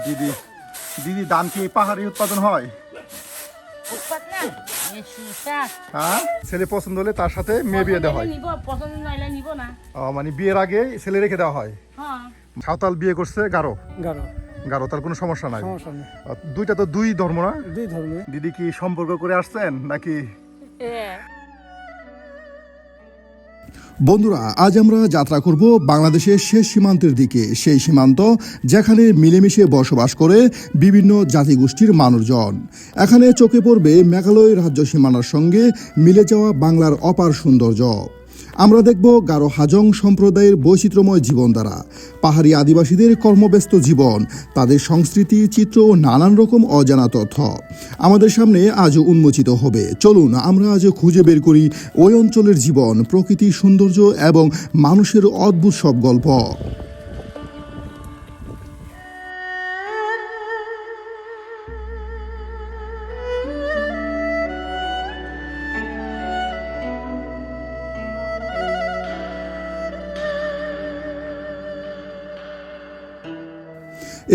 দিদি দিদি ধান কি পাহাড়ি উৎপাদন হয়? হ্যাঁ, ছেলে পছন্দ হলে তার সাথে মেয়ে বিয়ে দেওয়া হয়। মানে বিয়ের আগে ছেলে রেখে দেওয়া হয়। সাঁওতাল বিয়ে করছে গারো, গারো, তার কোনো সমস্যা নাই। দুইটা তো দুই ধর্ম না? দুই ধর্ম। দিদি কি সম্পর্ক করে আসছেন নাকি? বন্ধুরা, আজ আমরা যাত্রা করব বাংলাদেশের শেষ সীমান্তের দিকে, সেই সীমান্ত যেখানে মিলেমিশে বসবাস করে বিভিন্ন জাতিগোষ্ঠীর মানুষজন। এখানে চোখে পড়বে মেঘালয় রাজ্য সীমানার সঙ্গে মিলে যাওয়া বাংলার অপার সৌন্দর্য। আমরা দেখব গারো হাজং সম্প্রদায়ের বৈচিত্র্যময় জীবনধারা, পাহাড়ি আদিবাসীদের কর্মব্যস্ত জীবন, তাদের সংস্কৃতি, চিত্র ও নানান রকম অজানা তথ্য আমাদের সামনে আজও উন্মোচিত হবে। চলুন আমরা আজ খুঁজে বের করি ওই অঞ্চলের জীবন, প্রকৃতির সৌন্দর্য এবং মানুষের অদ্ভুত সব গল্প।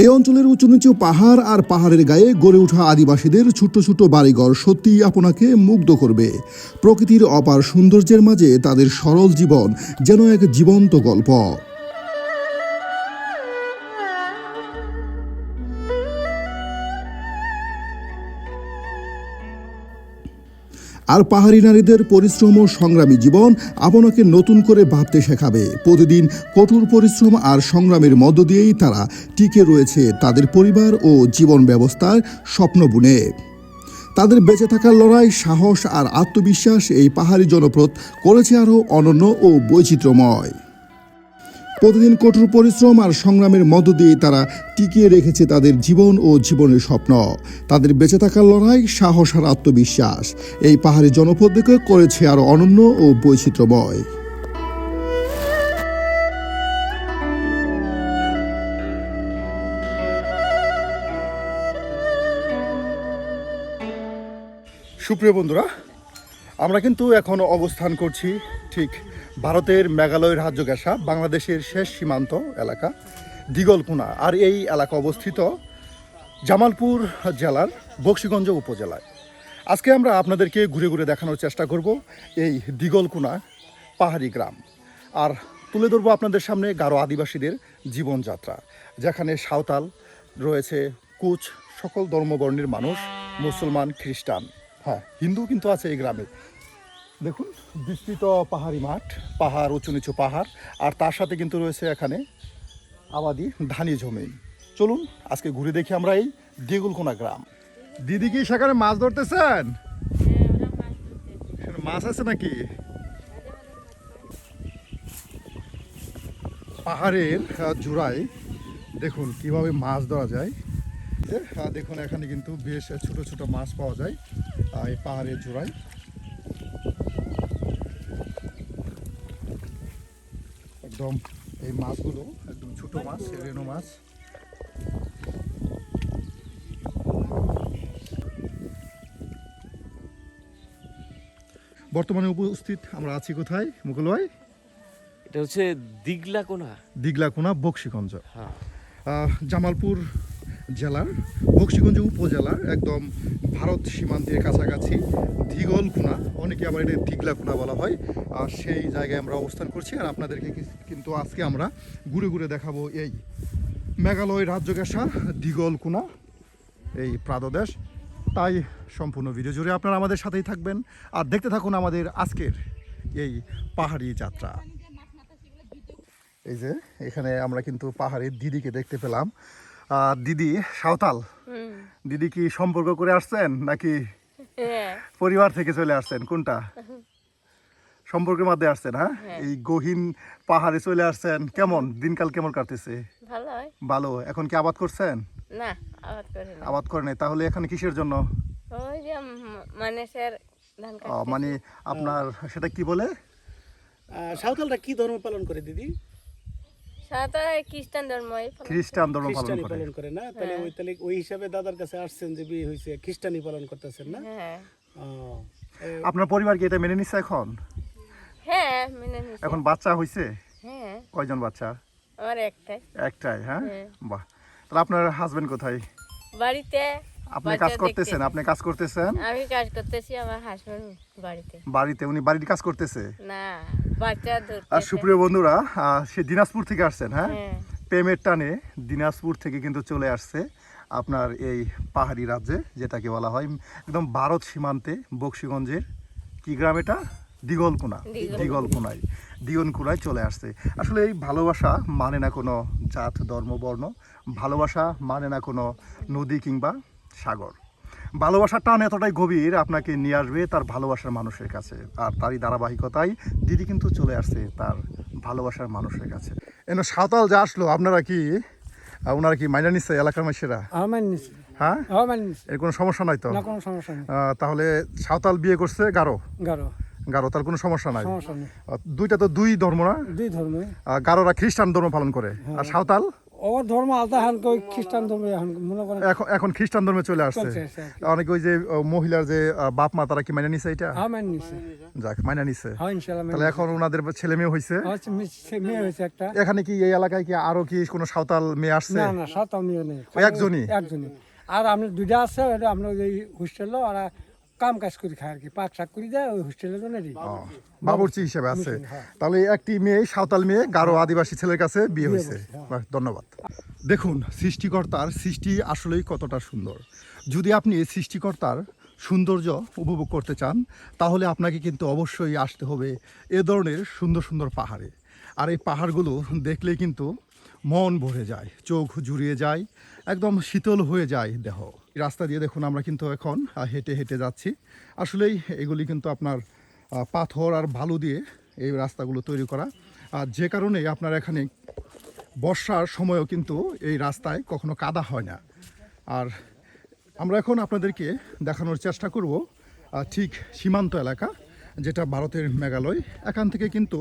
এই অঞ্চলের উঁচু নিচু পাহাড় আর পাহাড়ের গায়ে গড়ে ওঠা আদিবাসীদের ছোট্ট ছোট্ট বাড়িঘর সত্যিই আপনাকে মুগ্ধ করবে। প্রকৃতির অপার সৌন্দর্যের মাঝে তাদের সরল জীবন যেন এক জীবন্ত গল্প। আর পাহাড়ি নারীদের পরিশ্রম ও সংগ্রামী জীবন আপনাকে নতুন করে ভাবতে শেখাবে। প্রতিদিন কঠোর পরিশ্রম আর সংগ্রামের মধ্য দিয়েই তারা টিকে রয়েছে তাদের পরিবার ও জীবন ব্যবস্থার স্বপ্ন বুনে। তাদের বেঁচে থাকার লড়াই, সাহস আর আত্মবিশ্বাস এই পাহাড়ি জনপদ করেছে আরও অনন্য ও বৈচিত্র্যময়। প্রতিদিন কঠোর পরিশ্রম আর সংগ্রামের মধ্য দিয়ে তারা টিকিয়ে রেখেছে তাদের জীবন ও জীবনের স্বপ্ন। তাদের বেঁচে থাকার লড়াই, সাহস আর আত্মবিশ্বাস এই পাহাড়ি জনপদকে করেছে আরও অনন্য ও বৈচিত্র্যময়। সুপ্রিয় বন্ধুরা, আমরা কিন্তু এখন অবস্থান করছি ঠিক ভারতের মেঘালয় রাজ্য ঘেঁষা বাংলাদেশের শেষ সীমান্ত এলাকা দিগলকুনা। আর এই এলাকা অবস্থিত জামালপুর জেলার বক্সিগঞ্জ উপজেলায়। আজকে আমরা আপনাদেরকে ঘুরে ঘুরে দেখানোর চেষ্টা করব এই দিগলকুনা পাহাড়ি গ্রাম, আর তুলে ধরবো আপনাদের সামনে গারো আদিবাসীদের জীবনযাত্রা, যেখানে সাঁওতাল রয়েছে, কুচ, সকল ধর্মবর্ণের মানুষ, মুসলমান, খ্রিস্টান, হ্যাঁ হিন্দু কিন্তু আছে এই গ্রামে। দেখুন বিস্তৃত পাহাড়ি মাঠ, পাহাড়, উঁচু নিচু পাহাড়, আর তার সাথে কিন্তু রয়েছে এখানে আবাদি ধানি জমি। চলুন আজকে ঘুরে দেখি আমরা এই দিগলকুনা গ্রাম। দিদি কি সেখানে মাছ ধরতেছেন? মাছ আছে নাকি? পাহাড়ের জোড়ায় দেখুন কিভাবে মাছ ধরা যায়। দেখুন এখানে কিন্তু বেশ ছোট ছোট মাছ পাওয়া যায় এই পাহাড়ের জোড়ায়। একদম এই মাছগুলো একদম ছোট মাছ, রেণু মাছ। বর্তমানে উপস্থিত আমরা আছি কোথায় মুকুল ভাই? এটা হচ্ছে দিগলাকোনা, দিগলাকোনা বক্সিগঞ্জ, জামালপুর জেলার বক্সিগঞ্জ উপজেলার একদম ভারত সীমান্তের কাছাকাছি দিগলকুনা, অনেকে আবার এটা দিগলাকুনা বলা হয়। আর সেই জায়গায় আমরা অবস্থান করছি, আর আপনাদেরকে কিন্তু আজকে আমরা ঘুরে ঘুরে দেখাবো এই মেঘালয় রাজ্য ঘেঁষা দিগলকুনা এই প্রাদদেশ। তাই সম্পূর্ণ ভিডিও জুড়ে আপনারা আমাদের সাথেই থাকবেন আর দেখতে থাকুন আমাদের আজকের এই পাহাড়ি যাত্রা। এই যে এখানে আমরা কিন্তু পাহাড়ের দিদিকে দেখতে পেলাম। দিদি সাঁওতাল, দিদি কি সম্পর্ক করে আসছেন নাকি পরিবার থেকে চলে আসছেন? কোনটা? সম্পর্কের মধ্যে আসছেন? হ্যাঁ, এই গহীন পাহাড়ে চলে আসছেন। কেমন দিনকাল কেমন কাটতেছে? ভালো। এখন কি আবাদ করছেন? না, আবাদ করেন নাই। তাহলে এখানে কিসের জন্য? ওই যে মানুষের ধান কাটতেছে। মানে আপনার সেটা কি বলে? সাঁওতালরা কি ধর্ম পালন করে দিদি? খ্রিস্টান ধর্ম পালন করে না? তাহলে ওই হিসাবে দাদার কাছে আসছেন যে বিয়ে হয়েছে, খ্রিস্টানি পালন করতেছেন না? আপনার পরিবার কি এটা মেনে নিচ্ছে এখন? হ্যাঁ, মেনে নিচ্ছে। এখন বাচ্চা হয়েছে? হ্যাঁ। কয়জন বাচ্চা? আমার একটাই। একটাই? হ্যাঁ, বাহ। তাহলে আপনার হাজবেন্ড কোথায়? বাড়িতে আপনি বাচ্চা কাজ করতেছেন? দেখতেছে। আপনি কাজ করতেছেন আমি কাজ করতেছি, আমার হাসবেন্ড বাড়িতে বাড়িতে? উনি বাড়ির কাজ করতেছে। না, বাচ্চা আর ধরতেছে। সুপ্রিয় বন্ধুরা, সে দিনাজপুর থেকে আসছেন, হ্যাঁ, হ্যাঁ, প্রেমের টানে দিনাজপুর থেকে কিন্তু চলে আসছে আপনার এই পাহাড়ি রাজ্যে, যেটাকে বলা হয় একদম ভারত সীমান্তে বক্সিগঞ্জের কি গ্রাম এটা? দিগলকুনা। দিগলকুনায় চলে আসছে। আসলে এই ভালোবাসা মানে না কোনো জাত ধর্ম বর্ণ, ভালোবাসা মানে না কোনো নদী কিংবা সাগর। ভালোবাসার টান এতটাই গভীর, আপনাকে নিয়ে আসবে তার ভালোবাসার মানুষের কাছে। আর তারই ধারাবাহিকতায় দিদি কিন্তু চলে আসছে তার ভালোবাসার মানুষের কাছে। এনে সাঁওতাল যা আসলো, আপনারা কি ওনারা কি মাইনা নিচ্ছে এলাকার মানুষেরা? আমার নিচে হ্যাঁ, আমার নিচে এর কোনো সমস্যা নাই তো? না, কোনো সমস্যা নেই। তাহলে সাঁওতাল বিয়ে করছে গারো, গারো তার কোনো সমস্যা নাই। সমস্যা নেই, দুইটা তো দুই ধর্ম না? দুই ধর্মে। গারোরা খ্রিস্টান ধর্ম পালন করে, আর সাঁওতাল ওর ধর্ম আলাদা, হান কই খ্রিস্টান ধর্মে এখন মনে করেন এখন খ্রিস্টান ধর্মে চলে আসছে। চলছে আর কি। অনেকে ওই যে মহিলার যে বাপ মা, তারা কি মাইনা নিছে এটা? আমার নিচে, যাক, মাইনা নিছে। হ্যাঁ ইনশাআল্লাহ। তাহলে এখন ওনাদের ছেলে মেয়ে হয়েছে। মেয়ে হয়েছে একটা। এখানে কি এই এলাকায় কি আরো কি কোনো সাঁওতাল মেয়ে আসছে? না না, সাত মেয়ে নেই, ওই একজনই? একজনই। আর আমরা দুইটা আছে, ওটা আমরা ওই হোস্টেল আর কাম কাজ করি খাই আর কি, পাক শাক করি দেয় ওই হোস্টেলের জন্য। বাবুর্চি হিসেবে আছে। তাহলে একটি মেয়ে, সাঁওতাল মেয়ে, গারো আদিবাসী ছেলের কাছে বিয়ে হয়েছে। বাহ, ধন্যবাদ। দেখুন সৃষ্টিকর্তার সৃষ্টি আসলেই কতটা সুন্দর। যদি আপনি এই সৃষ্টিকর্তার সৌন্দর্য উপভোগ করতে চান, তাহলে আপনাকে কিন্তু অবশ্যই আসতে হবে এ ধরনের সুন্দর সুন্দর পাহাড়ে। আর এই পাহাড়গুলো দেখলেই কিন্তু মন ভরে যায়, চোখ জুড়িয়ে যায়, একদম শীতল হয়ে যায় দেহ। রাস্তা দিয়ে দেখুন আমরা কিন্তু এখন হেঁটে হেঁটে যাচ্ছি। আসলেই এগুলি কিন্তু আপনার পাথর আর বালু দিয়ে এই রাস্তাগুলো তৈরি করা, আর যে কারণে আপনার এখানে বর্ষার সময়ও কিন্তু এই রাস্তায় কখনো কাদা হয় না। আর আমরা এখন আপনাদেরকে দেখানোর চেষ্টা করব ঠিক সীমান্ত এলাকা, যেটা ভারতের মেঘালয়। এখান থেকে কিন্তু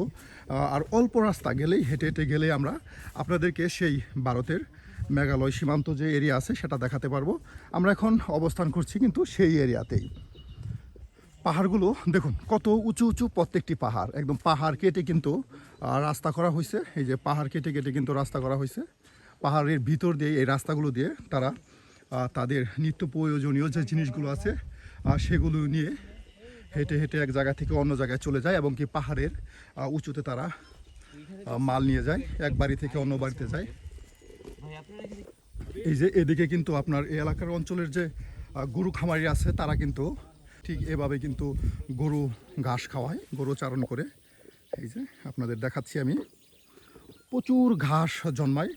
আর অল্প রাস্তা গেলেই, হেঁটে হেঁটে গেলেই আমরা আপনাদেরকে সেই ভারতের মেঘালয় সীমান্ত যে এরিয়া আছে সেটা দেখাতে পারবো। আমরা এখন অবস্থান করছি কিন্তু সেই এরিয়াতেই। পাহাড়গুলো দেখুন কত উঁচু উঁচু, প্রত্যেকটি পাহাড় একদম পাহাড় কেটে কিন্তু রাস্তা করা হয়েছে। এই যে পাহাড় কেটে কেটে কিন্তু রাস্তা করা হয়েছে। পাহাড়ের ভিতর দিয়ে এই রাস্তাগুলো দিয়ে তারা তাদের নিত্য প্রয়োজনীয় যে জিনিসগুলো আছে সেগুলো নিয়ে হেঁটে হেঁটে এক জায়গা থেকে অন্য জায়গায় চলে যায়, এবং কি পাহাড়ের উঁচুতে তারা মাল নিয়ে যায়, এক বাড়ি থেকে অন্য বাড়িতে যায়। এই যে এদিকে কিন্তু আপনার এই এলাকার অঞ্চলের যে গরু খামারি আছে, তারা কিন্তু ঠিক এভাবে কিন্তু গরু ঘাস খাওয়ায়, গরু চারণ করে। এই যে আপনাদের দেখাচ্ছি আমি, প্রচুর ঘাস জন্মায়।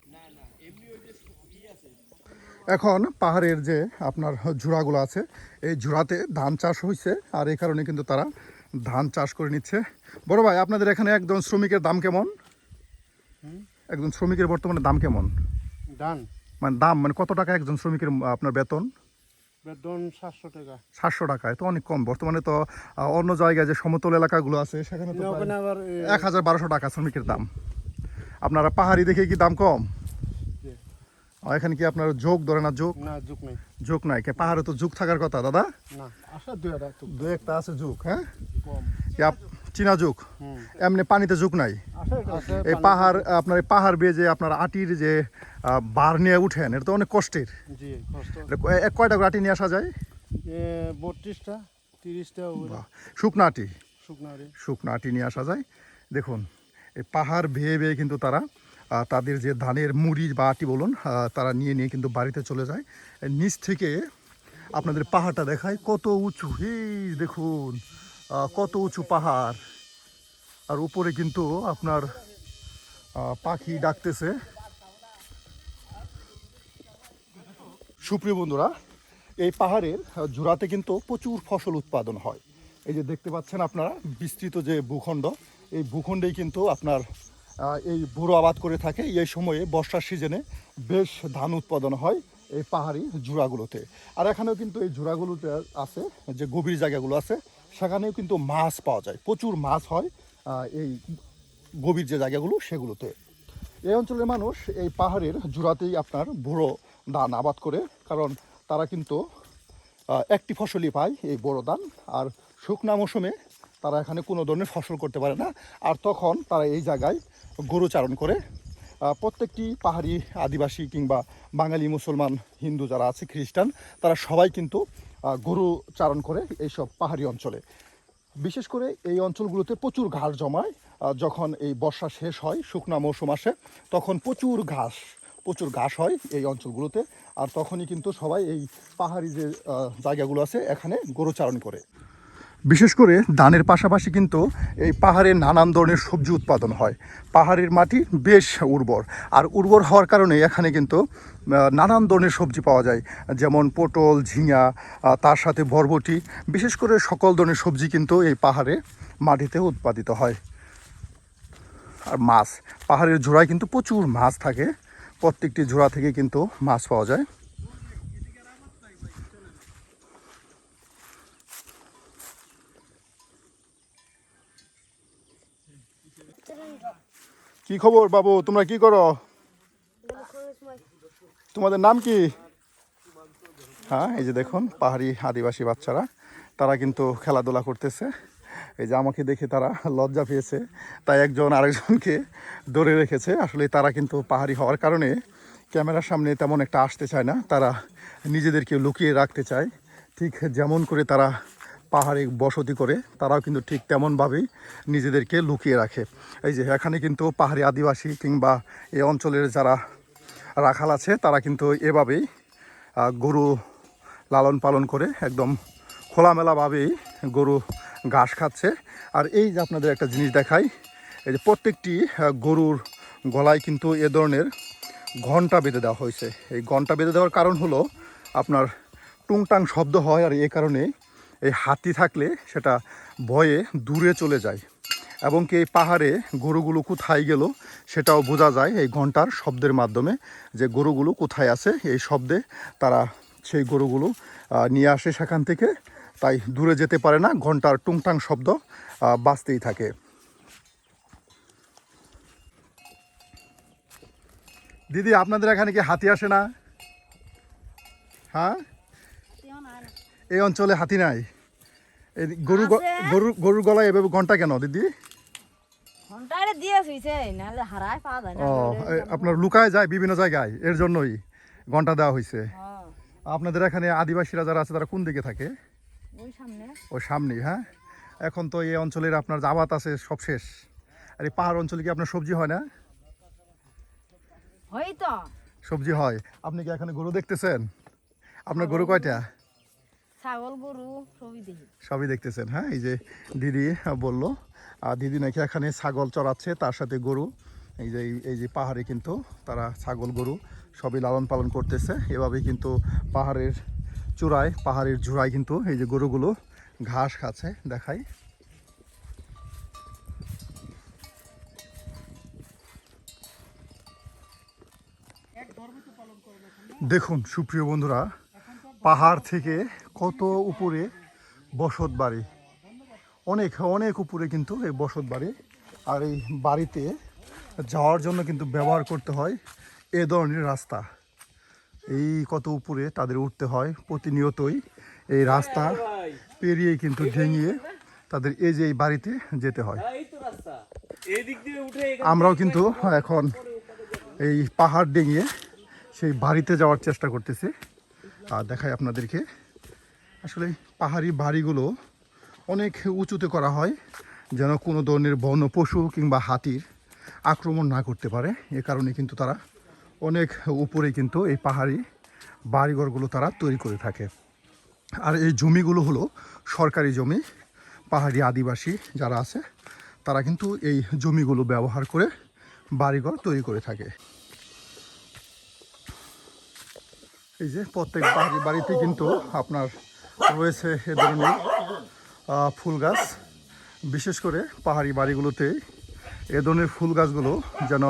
এখন পাহাড়ের যে আপনার ঝুড়াগুলো আছে, এই ঝুড়াতে ধান চাষ হয়েছে, আর এই কারণে কিন্তু তারা ধান চাষ করে নিচ্ছে। বড় ভাই, আপনাদের এখানে একজন শ্রমিকের দাম কেমন? একজন শ্রমিকের বর্তমানে দাম কেমন? মানে কত টাকা একজন শ্রমিকের আপনার বেতন? বেতন 700 টাকা। 700 টাকায় তো অনেক কম। বর্তমানে তো অন্য জায়গায় যে সমতল এলাকাগুলো আছে সেখানে তো ওখানে আবার 1000-1200 টাকা শ্রমিকের দাম। আপনারা পাহাড়ি দেখে কি দাম কম? এখানে কি আপনার যোগ ধরে না? যোগ না, যুগ নেই। যোগ নাই? পাহাড়ে তো যোগ থাকার কথা দাদা। না, আসা দুই একটা আছে যোগ, হ্যাঁ, কম। চীনা যোগ। এমনি পানিতে যোগ নাই। এই পাহাড়, আপনার এই পাহাড় বেয়ে যে আপনার আটির যে বার নিয়ে উঠেন, এটা তো অনেক কষ্টের। জি, কষ্ট। কয়টা করে আটি নিয়ে আসা যায়? 32টা 30টা শুকনা আটি, শুকনারে। শুকনা আটি নিয়ে আসা যায়। দেখুন এই পাহাড় বেয়ে বেয়ে কিন্তু তারা তাদের যে ধানের মুড়ি বা আটি বলুন, তারা নিয়ে নিয়ে কিন্তু বাড়িতে চলে যায়। নিচ থেকে আপনাদের পাহাড়টা দেখায় কত উঁচু। এই দেখুন কত উঁচু পাহাড়, আর উপরে কিন্তু আপনার পাখি ডাকতেছে। সুপ্রিয় বন্ধুরা, এই পাহাড়ের জোড়াতে কিন্তু প্রচুর ফসল উৎপাদন হয়। এই যে দেখতে পাচ্ছেন আপনারা বিস্তৃত যে ভূখণ্ড, এই ভূখণ্ডেই কিন্তু আপনার এই বুড়ো আবাদ করে থাকে। এই সময়ে বর্ষার সিজনে বেশ ধান উৎপাদন হয় এই পাহাড়ি জোড়াগুলোতে। আর এখানেও কিন্তু এই জোড়াগুলোতে আছে যে গভীর জায়গাগুলো আছে, সেখানেও কিন্তু মাছ পাওয়া যায়, প্রচুর মাছ হয় এই গভীর যে জায়গাগুলো সেগুলোতে। এই অঞ্চলের মানুষ এই পাহাড়ের জোড়াতেই আপনার বুড়ো ধান আবাদ করে, কারণ তারা কিন্তু একটি ফসলই পায়, এই বড় ধান। আর শুকনা মৌসুমে তারা এখানে কোনো ধরনের ফসল করতে পারে না, আর তখন তারা এই জায়গায় গরু চারণ করে প্রত্যেকটি পাহাড়ি আদিবাসী কিংবা বাঙালি মুসলমান হিন্দু যারা আছে খ্রিস্টান তারা সবাই কিন্তু গরু চারণ করে এইসব পাহাড়ি অঞ্চলে। বিশেষ করে এই অঞ্চলগুলোতে প্রচুর ঘাস জমায়। যখন এই বর্ষা শেষ হয় শুকনা মৌসুম আসে তখন প্রচুর ঘাস হয় এই অঞ্চলগুলোতে। আর তখনই কিন্তু সবাই এই পাহাড়ি যে জায়গাগুলো আছে এখানে গরু চারণ করে। বিশেষ করে ধানের পাশাপাশি কিন্তু এই পাহাড়ে নানান ধরনের সবজি উৎপাদন হয়। পাহাড়ের মাটি বেশ উর্বর, আর উর্বর হওয়ার কারণে এখানে কিন্তু নানান ধরনের সবজি পাওয়া যায়, যেমন পটল, ঝিঙা, তার সাথে বরবটি, বিশেষ করে সকল ধরনের সবজি কিন্তু এই পাহাড়ে মাটিতে উৎপাদিত হয়। আর মাছ, পাহাড়ের জোড়ায় কিন্তু প্রচুর মাছ থাকে, প্রত্যেকটি জোড়া থেকে কিন্তু মাছ পাওয়া যায়। কি খবর বাবু, তোমরা কি করো? তোমাদের নাম কি? হ্যাঁ, এই যে দেখুন পাহাড়ি আদিবাসী বাচ্চারা তারা কিন্তু খেলাধুলা করতেছে। এই যে আমাকে দেখে তারা লজ্জা পেয়েছে, তাই একজন আরেকজনকে ধরে রেখেছে। আসলে তারা কিন্তু পাহাড়ি হওয়ার কারণে ক্যামেরার সামনে তেমন একটা আসতে চায় না, তারা নিজেদেরকে লুকিয়ে রাখতে চায়। ঠিক যেমন করে তারা পাহাড়ে বসতি করে, তারাও কিন্তু ঠিক তেমনভাবেই নিজেদেরকে লুকিয়ে রাখে। এই যে এখানে কিন্তু পাহাড়ি আদিবাসী কিংবা এই অঞ্চলের যারা রাখাল আছে তারা কিন্তু এভাবেই গরু লালন পালন করে একদম খোলামেলাভাবেই গরু ঘাস খাচ্ছে। আর এই যে আপনাদের একটা জিনিস দেখাই, এই যে প্রত্যেকটি গরুর গলায় কিন্তু এ ধরনের ঘণ্টা বেঁধে দেওয়া হয়েছে। এই ঘণ্টা বেঁধে দেওয়ার কারণ হলো আপনার টুংটাং শব্দ হয়, আর এই কারণে এই হাতি থাকলে সেটা ভয়ে দূরে চলে যায়, এবং কি এই পাহাড়ে গরুগুলো কোথায় গেল সেটাও বোঝা যায় এই ঘণ্টার শব্দের মাধ্যমে, যে গরুগুলো কোথায় আছে এই শব্দে তারা সেই গরুগুলো নিয়ে আসে সেখান থেকে, তাই দূরে যেতে পারে না, ঘণ্টার টুংটাং শব্দ বাজতেই থাকে। দিদি, আপনাদের এখানে কি হাতি আসে না? হ্যাঁ, এই অঞ্চলে হাতি নাই। এই গরুর গলায় এভাবে ঘন্টা কেন দিদি? আপনার লুকায় যায় বিভিন্ন জায়গায়, এর জন্যই ঘন্টা দেওয়া হয়েছে। আপনাদের এখানে আদিবাসীরা যারা আছে তারা কোন দিকে থাকে? ওই সামনে। হ্যাঁ, এখন তো এই অঞ্চলের আপনার আবাদ আছে সব শেষ, আর এই পাহাড় অঞ্চলে কি আপনার সবজি হয় না? সবজি হয়। আপনি কি এখানে গরু দেখতেছেন? আপনার গরু কয়টা? ছাগল, গরু সবই দেখতেছেন। হ্যাঁ, এই যে দিদি বললো, আর দিদি নাকি এখানে ছাগল চড়াচ্ছে, তার সাথে গরু। এই যে পাহাড়ে কিন্তু তারা ছাগল গরু সবই লালন পালন করতেছে। এভাবেই কিন্তু পাহাড়ের জোড়ায় কিন্তু এই যে গরুগুলো ঘাস খাচ্ছে। দেখাই, দেখুন সুপ্রিয় বন্ধুরা, পাহাড় থেকে কত উপরে বসত বাড়ি, অনেক অনেক উপরে কিন্তু এই বসত বাড়ি। আর এই বাড়িতে যাওয়ার জন্য কিন্তু ব্যবহার করতে হয় এ ধরনের রাস্তা। এই কত উপরে তাদের উঠতে হয় প্রতিনিয়তই, এই রাস্তা পেরিয়ে কিন্তু ডিঙিয়ে তাদের এই যে এই বাড়িতে যেতে হয়। আমরাও কিন্তু এখন এই পাহাড় ডিঙিয়ে সেই বাড়িতে যাওয়ার চেষ্টা করতেছি। আর দেখাই আপনাদেরকে, আসলে পাহাড়ি বাড়িগুলো অনেক উঁচুতে করা হয় যেন কোনো ধরনের বন্য পশু কিংবা হাতির আক্রমণ না করতে পারে। এ কারণে কিন্তু তারা অনেক উপরে কিন্তু এই পাহাড়ি বাড়িঘরগুলো তারা তৈরি করে থাকে। আর এই জমিগুলো হলো সরকারি জমি। পাহাড়ি আদিবাসী যারা আছে তারা কিন্তু এই জমিগুলো ব্যবহার করে বাড়িঘর তৈরি করে থাকে। এই যে প্রত্যেক বাড়িতে কিন্তু আপনার রয়েছে এ ধরনের ফুল গাছ। বিশেষ করে পাহাড়ি বাড়িগুলোতে এ ধরনের ফুল গাছগুলো যেন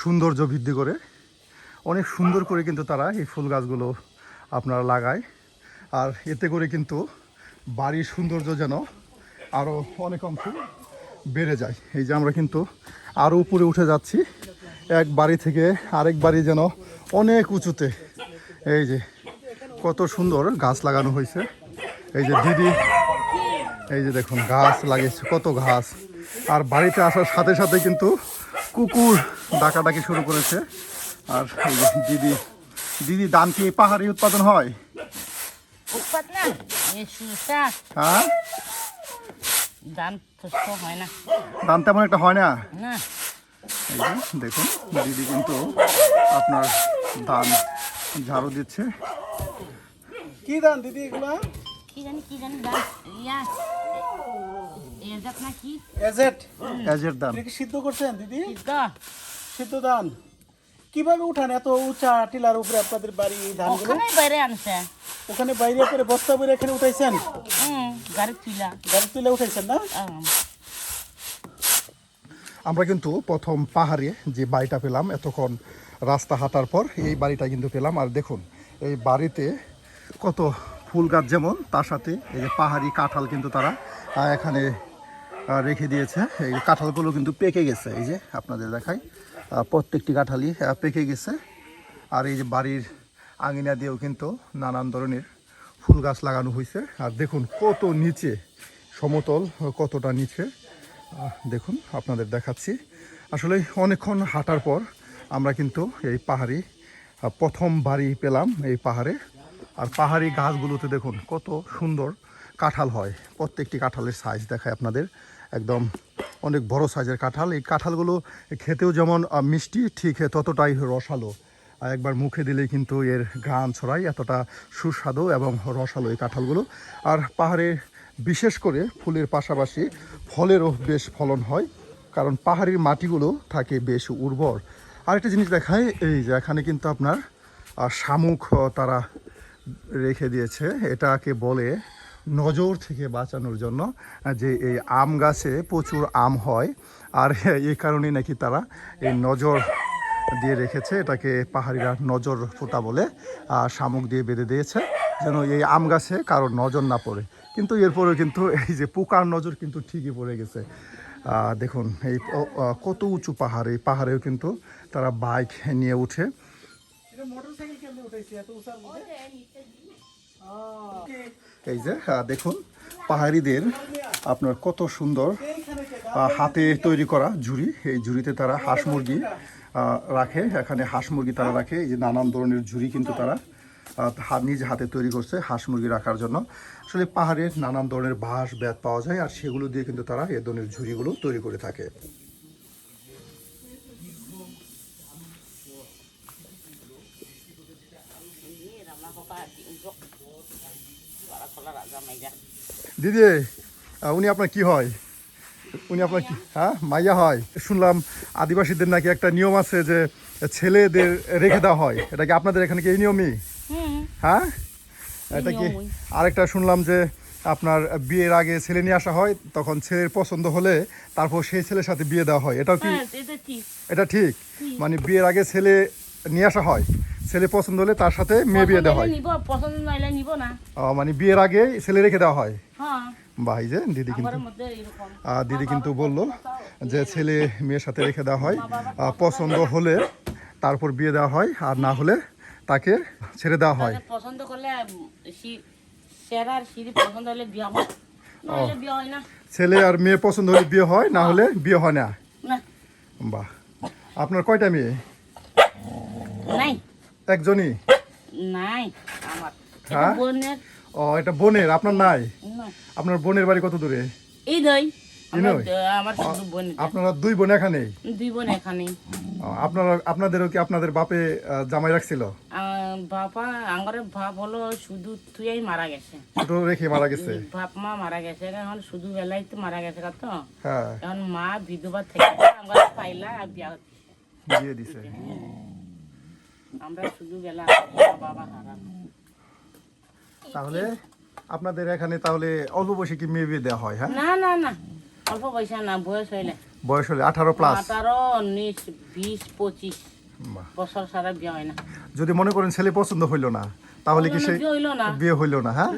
সৌন্দর্য বৃদ্ধি করে, অনেক সুন্দর করে কিন্তু তারা এই ফুল গাছগুলো আপনারা লাগায়। আর এতে করে কিন্তু বাড়ির সৌন্দর্য যেন আরও অনেক অংশ বেড়ে যায়। এই যে আমরা কিন্তু আরও উপরে উঠে যাচ্ছি, এক বাড়ি থেকে আরেক বাড়ি যেন অনেক উঁচুতে। এই যে কত সুন্দর গাছ লাগানো হয়েছে। এই যে দিদি, এই যে দেখুন গাছ লাগিয়েছে, কত গাছ। আর বাড়িতে আসার সাথে সাথে কিন্তু কুকুর ডাকাডাকি শুরু করেছে। আর এই যে দিদি ধান কি পাহাড়ি উৎপাদন হয়? উৎপাদ না এই সুসা হ্যাঁ, ধান পুষ্ট হয় না ধান তেমন একটা হয় না। না এই যে দেখুন দিদি কিন্তু আপনার ধান ঝাড়ু দিচ্ছে। কি ধান দিদি এগুলা? কি জানি ধান ইয়া এজাত না কি এজেট। এজের ধান। এটা কি সিদ্ধ করছেন দিদি? সিদ্ধ সিদ্ধ ধান কিভাবে উঠান এত উঁচা টিলার উপরে আপনাদের বাড়ি এই ধানগুলো? ওখানে বাইরে আনছে ওখানে বাইরে করে বস্তা করে এখানে উঠাইছেন? গাড়ি তুলা গাড়ি তুলে উঠাইছেন না? আমরা কিন্তু প্রথম পাহাড়ে যে বাড়িটা পেলাম, এতক্ষণ রাস্তা হাঁটার পর এই বাড়িটা কিন্তু পেলাম। আর দেখুন এই বাড়িতে কত ফুল গাছ, যেমন তার সাথে এই যে পাহাড়ি কাঁঠাল কিন্তু তারা এখানে রেখে দিয়েছে। এই কাঁঠালগুলো কিন্তু পেকে গেছে, এই যে আপনাদের দেখাই প্রত্যেকটি কাঁঠালই পেকে গেছে। আর এই যে বাড়ির আঙিনা দিয়েও কিন্তু নানান ধরনের ফুল গাছ লাগানো হয়েছে। আর দেখুন কত নিচে, সমতল কতটা নিচে দেখুন আপনাদের দেখাচ্ছি। আসলে অনেকক্ষণ হাঁটার পর আমরা কিন্তু এই পাহাড়ি প্রথম বাড়ি পেলাম এই পাহাড়ে। আর পাহাড়ি গাছগুলোতে দেখুন কত সুন্দর কাঁঠাল হয়। প্রত্যেকটি কাঁঠালের সাইজ দেখায় আপনাদের, একদম অনেক বড় সাইজের কাঁঠাল। এই কাঁঠালগুলো খেতেও যেমন মিষ্টি, ঠিক ততটাই রসালো। একবার মুখে দিলেই কিন্তু এর ঘ্রাণ ছড়ায়, এতটা সুস্বাদু এবং রসালো এই কাঁঠালগুলো। আর পাহাড়ে বিশেষ করে ফুলের পাশাপাশি ফলেরও বেশ ফলন হয়, কারণ পাহাড়ির মাটিগুলো থাকে বেশ উর্বর। আরেকটা জিনিস দেখায়, এই যে এখানে কিন্তু আপনার শামুক তারা রেখে দিয়েছে। এটাকে বলে নজর থেকে বাঁচানোর জন্য, যে এই আম গাছে প্রচুর আম হয়, আর এই কারণেই নাকি তারা এই নজর দিয়ে রেখেছে। এটাকে পাহাড়িরা নজর ফোঁটা বলে, শামুক দিয়ে বেঁধে দিয়েছে যেন এই আম গাছে কারোর নজর না পড়ে। কিন্তু এরপরেও কিন্তু এই যে পোকার নজর কিন্তু ঠিকই পড়ে গেছে। দেখুন এই কত উঁচু পাহাড়, এই পাহাড়েও কিন্তু তারা বাইক নিয়ে উঠে। মোটরসাইকেল কেমনে উঠাইছে এত উঁচার মধ্যে? এই যে দেখুন পাহাড়িদের আপনার কত সুন্দর হাতে তৈরি করা ঝুড়ি। এই ঝুড়িতে তারা হাঁস মুরগি রাখে, এখানে হাঁস মুরগি তারা রাখে। এই যে নানান ধরনের ঝুড়ি কিন্তু তারা নিজ হাতে তৈরি করছে হাঁস মুরগি রাখার জন্য। আসলে পাহাড়ের নানান ধরনের বাঁশ বেত পাওয়া যায়, আর সেগুলো দিয়ে কিন্তু তারা এ ধরনের ঝুড়িগুলো তৈরি করে থাকে। দিদি উনি আপনার কি হয়? উনি আপনার কি, হ্যাঁ মাইয়া হয়? শুনলাম আদিবাসীদের নাকি একটা নিয়ম আছে যে ছেলেদের রেখে দেওয়া হয়, এটা কি আপনাদের এখানে কি এই নিয়মই? হ্যাঁ, এটা কি? আরেকটা শুনলাম যে আপনার বিয়ের আগে ছেলে নিয়ে আসা হয়, তখন ছেলের পছন্দ হলে তারপর সেই ছেলের সাথে বিয়ে দেওয়া হয়, এটাও কি? এটা ঠিক? মানে বিয়ের আগে ছেলে নিয়ে আসা হয়, ছেলে পছন্দ হলে তার সাথে মেয়ে বিয়ে দেওয়া হয়, মানে বিয়ের আগে ছেলে রেখে দেওয়া হয়। ভাই যে দিদি কিন্তু বললো যে ছেলে মেয়ের সাথে রেখে দেওয়া হয়, পছন্দ হলে তারপর বিয়ে দেওয়া হয়, আর না হলে তাকে ছেড়ে দেওয়া হয়। পছন্দ করলে ছেলে আর মেয়ে পছন্দ হলে বিয়ে হয়, না হলে বিয়ে হয় না। বাহ, আপনার কয়টা মেয়ে? একজনই? হ্যাঁ, ও এটা বোনের, আপনার নাই? আপনার বোনের বাড়ি কত দূরে? আপনারা দুই বোন এখানে? আপনাদেরও কি আপনাদের বাপে জামাই রাখছিল? বাবা আমার বাপ হলো শুধু তুই মারা গেছে, ছোট রেখে মারা গেছে। বাপ মা মারা গেছে, এখন শুধু বেলাই তো মারা গেছে তো। হ্যাঁ, এখন মা বিধবা থেকে আমরা পাইলা আর বিয়ে দিছে। আমরা শুধু বেলা বাবা হারাম। তাহলে আপনাদের এখানে তাহলে অল্প বয়সে কি মেয়ে বিয়ে দেওয়া হয়? হ্যাঁ, না না না, অল্প পয়সা না, বয়স হইলে, বয়স হলে 18 প্লাস, 18, 19, 20, 25 বছর সারা বিয়ে হয় না। যদি মনে করেন ছেলে পছন্দ হইলো না, তাহলে কি সেই বিয়ে হইলো না? হ্যাঁ,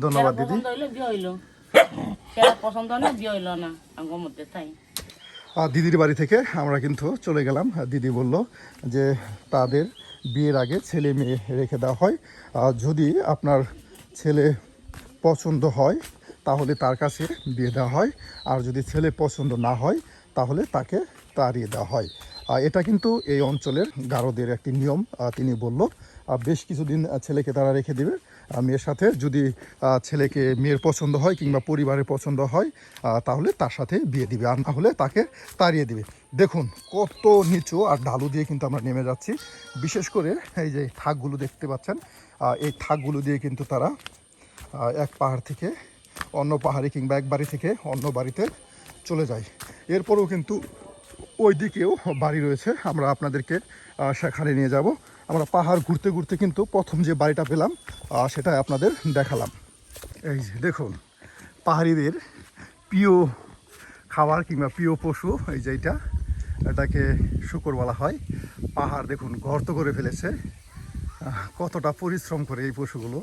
ধন্যবাদ দিদি। বিয়ে হইলো, সেটা পছন্দ না, বিয়ে হইলো না, আমার মধ্যে তাই। দিদির বাড়ি থেকে আমরা কিন্তু চলে গেলাম। দিদি বলল যে তাদের বিয়ের আগে ছেলে মেয়ে রেখে দেওয়া হয়, যদি আপনার ছেলে পছন্দ হয় তাহলে তার কাছে বিয়ে দেওয়া হয়, আর যদি ছেলে পছন্দ না হয় তাহলে তাকে তাড়িয়ে দেওয়া হয়। এটা কিন্তু এই অঞ্চলের গারোদের একটি নিয়ম, তিনি বলল। বেশ কিছুদিন ছেলেকে তারা রেখে দেবে মেয়ের সাথে, যদি ছেলেকে মেয়ের পছন্দ হয় কিংবা পরিবারের পছন্দ হয় তাহলে তার সাথে বিয়ে দিবে, আর না হলে তাকে তাড়িয়ে দিবে। দেখুন কত নিচু আর ঢালু দিয়ে কিন্তু আমরা নেমে যাচ্ছি। বিশেষ করে এই যে থাকগুলো দেখতে পাচ্ছেন, এই থাকগুলো দিয়ে কিন্তু তারা এক পাহাড় থেকে অন্য পাহাড়ে কিংবা এক বাড়ি থেকে অন্য বাড়িতে চলে যায়। এরপরেও কিন্তু ওই দিকেও বাড়ি রয়েছে, আমরা আপনাদেরকে সেখানে নিয়ে যাব। আমরা পাহাড় ঘুরতে ঘুরতে কিন্তু প্রথম যে বাড়িটা পেলাম সেটা আপনাদের দেখালাম। এই যে দেখুন পাহাড়িদের প্রিয় খাবার কিংবা প্রিয় পশু এই যে এটাকে শূকর বলা হয়। পাহাড় দেখুন গর্ত করে ফেলেছে, কতটা পরিশ্রম করে এই পশুগুলো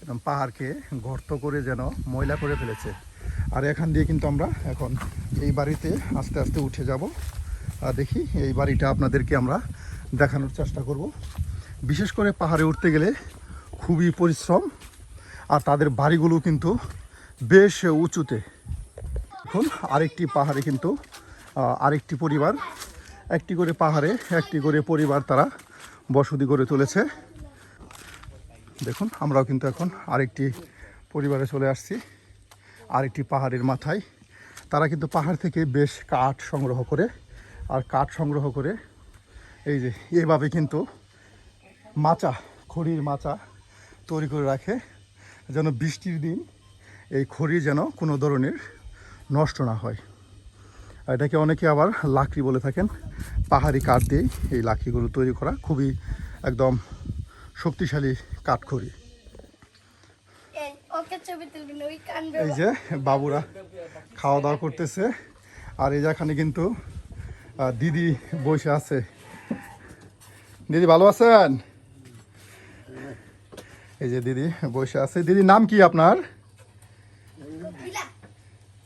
একদম পাহাড়কে গর্ত করে যেন ময়লা করে ফেলেছে। আর এখান দিয়ে কিন্তু আমরা এখন এই বাড়িতে আস্তে আস্তে উঠে যাব। দেখি এই বাড়িটা আপনাদেরকে আমরা দেখানোর চেষ্টা করব। বিশেষ করে পাহাড়ে উঠতে গেলে খুবই পরিশ্রম, আর তাদের বাড়িগুলো কিন্তু বেশ উঁচুতে। এখন আরেকটি পাহাড়ে কিন্তু আরেকটি পরিবার, একটি করে পাহাড়ে একটি করে পরিবার তারা বসতি করে তুলেছে। দেখুন আমরাও কিন্তু এখন আরেকটি পরিবারে চলে আসছি, আরেকটি পাহাড়ের মাথায়। তারা কিন্তু পাহাড় থেকে বেশ কাঠ সংগ্রহ করে, আর কাঠ সংগ্রহ করে এই যে এইভাবে কিন্তু মাচা, খড়ির মাচা তৈরি করে রাখে, যেন বৃষ্টির দিন এই খড়ি যেন কোনো ধরনের নষ্ট না হয়। এটাকে অনেকে আবার লাকড়ি বলে থাকেন। পাহাড়ি কাঠ দিয়ে এই লাকড়িগুলো তৈরি করা, খুবই একদম শক্তিশালী কাঠখড়ি। এই যে বাবুরা খাওয়া দাওয়া করতেছে, আর এই যেখানে কিন্তু দিদি বসে আছে। দিদি ভালো আছেন? এই যে দিদি বসে আছে। দিদির নাম কি আপনার?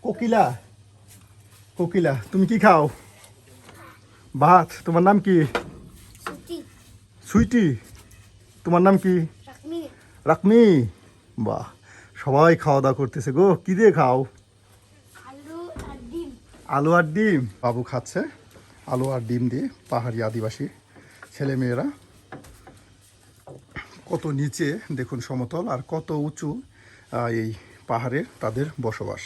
কোকিলা। কোকিলা, তুমি কি খাও? ভাত। তোমার নাম কি? সুইটি। তোমার নাম কি? রাকমি। বাহ, সবাই খাওয়া দাওয়া করতেছে গো। কি দিয়ে খাও? আলু আর ডিম। বাবু খাচ্ছে আলু আর ডিম দিয়ে। পাহাড়ি আদিবাসী ছেলে মেয়েরা। কত নিচে দেখুন সমতল, আর কত উঁচু এই পাহাড়ে তাদের বসবাস।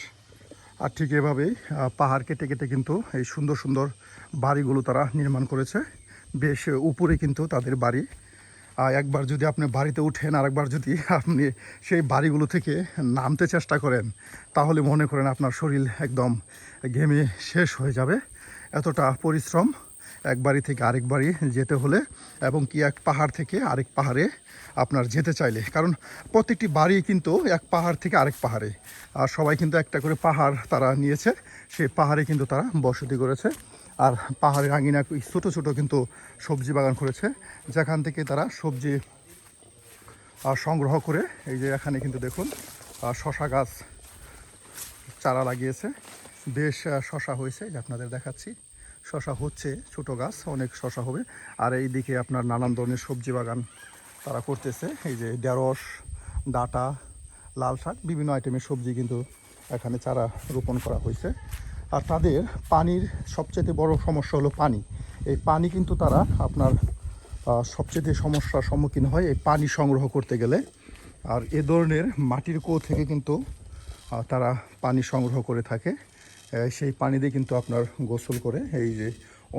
আর ঠিক এভাবেই পাহাড় কেটে কেটে কিন্তু এই সুন্দর সুন্দর বাড়িগুলো তারা নির্মাণ করেছে। বেশ উপরে কিন্তু তাদের বাড়ি। একবার যদি আপনি বাড়িতে উঠেন, আর একবার যদি আপনি সেই বাড়িগুলো থেকে নামতে চেষ্টা করেন, তাহলে মনে করেন আপনার শরীর একদম ঘেমে শেষ হয়ে যাবে। এতটা পরিশ্রম এক বাড়ি থেকে আরেক বাড়ি যেতে হলে, এবং কি এক পাহাড় থেকে আরেক পাহাড়ে আপনার যেতে চাইলে। কারণ প্রত্যেকটি বাড়ি কিন্তু এক পাহাড় থেকে আরেক পাহাড়ে, আর সবাই কিন্তু একটা করে পাহাড় তারা নিয়েছে, সেই পাহাড়ে কিন্তু তারা বসতি করেছে। আর পাহাড়ের আঙিনা ছোটো ছোটো কিন্তু সবজি বাগান করেছে, যেখান থেকে তারা সবজি সংগ্রহ করে। এই যে এখানে কিন্তু দেখুন শশা গাছ চারা লাগিয়েছে, বেশ শশা হয়েছে, যে আপনাদের দেখাচ্ছি। শশা হচ্ছে, ছোটো গাছ, অনেক শশা হবে। আর এই দিকে আপনার নানান ধরনের সবজি বাগান তারা করতেছে। এই যে ঢেঁড়স, ডাঁটা, লাল শাক, বিভিন্ন আইটেমের সবজি কিন্তু এখানে চারা রোপণ করা হয়েছে। আর তাদের পানির সবচেয়ে বড় সমস্যা হলো পানি। এই পানি কিন্তু তারা আপনার সবচেয়ে সমস্যার সম্মুখীন হয় এই পানি সংগ্রহ করতে গেলে। আর এ ধরনের মাটির কুয়ো থেকে কিন্তু তারা পানি সংগ্রহ করে থাকে। সেই পানি দিয়ে কিন্তু আপনার গোসল করে। এই যে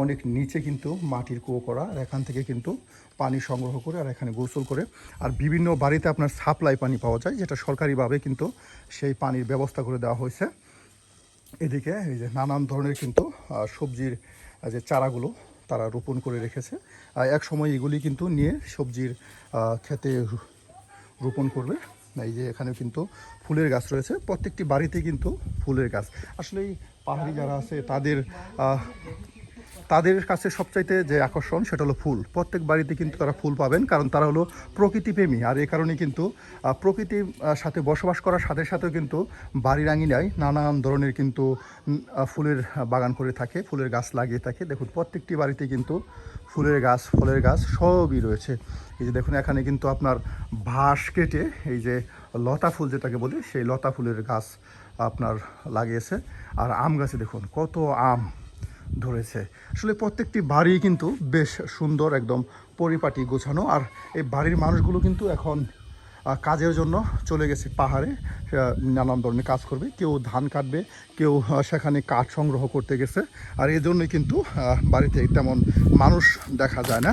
অনেক নিচে কিন্তু মাটির কুয়ো করা, আর এখান থেকে কিন্তু পানি সংগ্রহ করে আর এখানে গোসল করে। আর বিভিন্ন বাড়িতে আপনার সাপ্লাই পানি পাওয়া যায়, যেটা সরকারিভাবে কিন্তু সেই পানির ব্যবস্থা করে দেওয়া হয়েছে। এদিকে এই যে নানান ধরনের কিন্তু সবজির যে চারাগুলো তারা রোপণ করে রেখেছে। এক সময় এগুলি কিন্তু নিয়ে সবজির খেতে রোপণ করবে। এই যে এখানেও কিন্তু ফুলের গাছ রয়েছে, প্রত্যেকটি বাড়িতে কিন্তু ফুলের গাছ। আসলে এই পাহাড়ি যারা আছে তাদের কাছে সবচাইতে যে আকর্ষণ সেটা হলো ফুল। প্রত্যেক বাড়িতে কিন্তু তারা ফুল পাবেন, কারণ তারা হলো প্রকৃতিপ্রেমী। আর এই কারণে কিন্তু প্রকৃতির সাথে বসবাস করার সাথে সাথেও কিন্তু বাড়ির আঙিনায় নানান ধরনের কিন্তু ফুলের বাগান করে থাকে, ফুলের গাছ লাগিয়ে থাকে। দেখুন প্রত্যেকটি বাড়িতে কিন্তু ফুলের গাছ, ফলের গাছ সবই রয়েছে। এই যে দেখুন এখানে কিন্তু আপনার বাঁশ কেটে এই যে লতা ফুল যেটাকে বলি, সেই লতা ফুলের গাছ আপনার লাগিয়েছে। আর আম গাছে দেখুন কত আম ধরেছে। আসলে প্রত্যেকটি বাড়ি কিন্তু বেশ সুন্দর, একদম পরিপাটি গোছানো। আর এই বাড়ির মানুষগুলো কিন্তু এখন কাজের জন্য চলে গেছে পাহাড়ে, নানান ধরনের কাজ করবে। কেউ ধান কাটবে, কেউ সেখানে কাঠ সংগ্রহ করতে গেছে। আর এই জন্যই কিন্তু বাড়িতে তেমন মানুষ দেখা যায় না,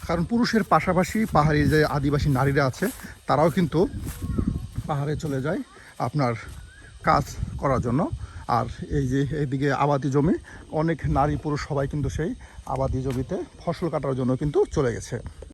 কারণ পুরুষের পাশাপাশি পাহাড়ি যে আদিবাসী নারীরা আছে তারাও কিন্তু পাহাড়ে চলে যায় আপনার কাজ করার জন্য। আর এই যে এইদিকে আবাদি জমি, অনেক নারী পুরুষ সবাই কিন্তু সেই আবাদি জমিতে ফসল কাটার জন্য কিন্তু চলে গেছে।